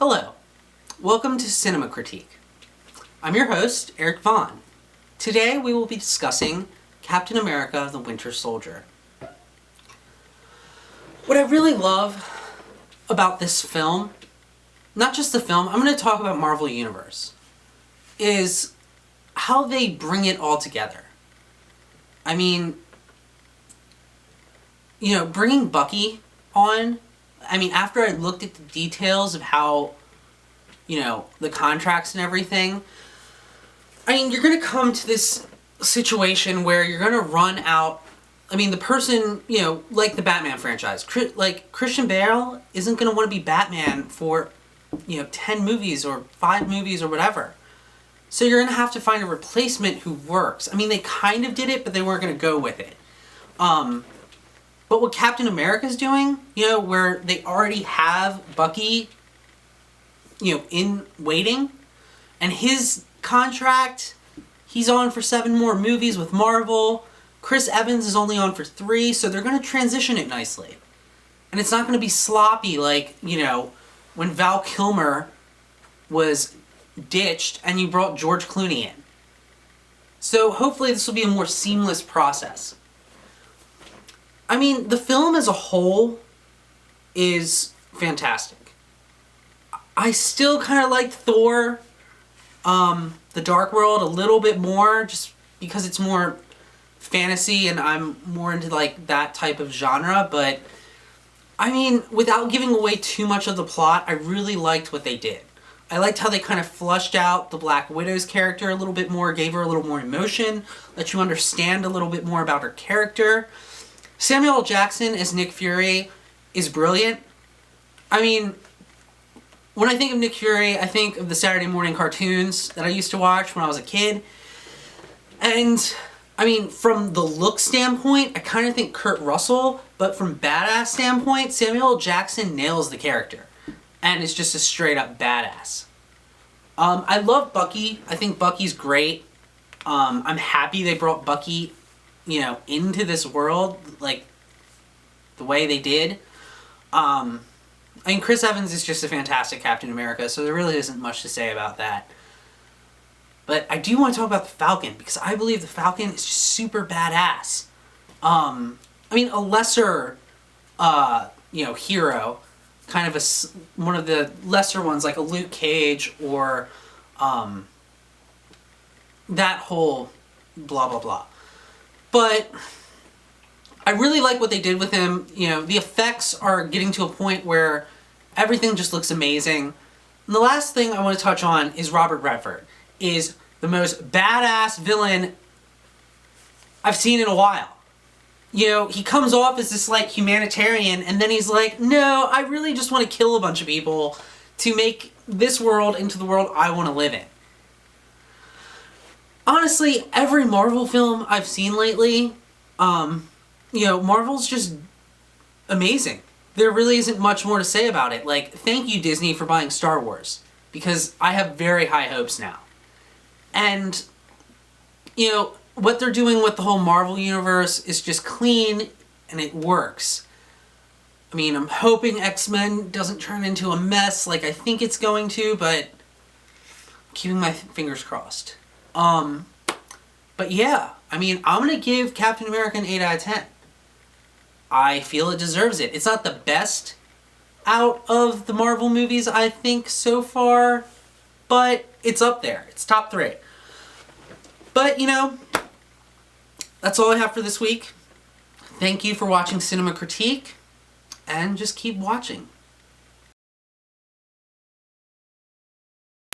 Hello, welcome to Cinema Critique. I'm your host, Eric Vaughn. Today we will be discussing Captain America: The Winter Soldier. What I really love about this film, not just the film, I'm going to talk about Marvel Universe, is how they bring it all together. I mean, bringing Bucky on, after I looked at the details of how, the contracts and everything, you're going to come to this situation where you're going to run out. The person, like the Batman franchise, Christian Bale isn't going to want to be Batman for, 10 movies or 5 movies or whatever. So you're going to have to find a replacement who works. They kind of did it, but they weren't going to go with it. But what Captain America's doing, where they already have Bucky, in waiting, and his contract, he's on for 7 more movies with Marvel. Chris Evans is only on for 3, so they're going to transition it nicely. And it's not going to be sloppy like, when Val Kilmer was ditched and you brought George Clooney in. So hopefully this will be a more seamless process. The film as a whole is fantastic. I still kind of like Thor, The Dark World a little bit more, just because it's more fantasy and I'm more into that type of genre, but without giving away too much of the plot, I really liked what they did. I liked how they kind of flushed out the Black Widow's character a little bit more, gave her a little more emotion, let you understand a little bit more about her character. Samuel L. Jackson as Nick Fury is brilliant. When I think of Nick Fury, I think of the Saturday morning cartoons that I used to watch when I was a kid. And, from the look standpoint, I kind of think Kurt Russell, but from badass standpoint, Samuel L. Jackson nails the character. And is just a straight up badass. I love Bucky. I think Bucky's great. I'm happy they brought Bucky, into this world, the way they did. Chris Evans is just a fantastic Captain America, so there really isn't much to say about that. But I do want to talk about the Falcon, because I believe the Falcon is just super badass. A lesser, hero, kind of one of the lesser ones, like a Luke Cage, or, that whole blah, blah, blah. But I really like what they did with him. The effects are getting to a point where everything just looks amazing. And the last thing I want to touch on is Robert Redford is the most badass villain I've seen in a while. He comes off as this, humanitarian, and then he's like, no, I really just want to kill a bunch of people to make this world into the world I want to live in. Honestly, every Marvel film I've seen lately, Marvel's just amazing. There really isn't much more to say about it. Thank you, Disney, for buying Star Wars, because I have very high hopes now. And, what they're doing with the whole Marvel Universe is just clean, and it works. I'm hoping X-Men doesn't turn into a mess like I think it's going to, but keeping my fingers crossed. But yeah, I'm going to give Captain America an 8 out of 10. I feel it deserves it. It's not the best out of the Marvel movies, I think, so far, but it's up there. It's top 3. But, that's all I have for this week. Thank you for watching Cinema Critique, and just keep watching.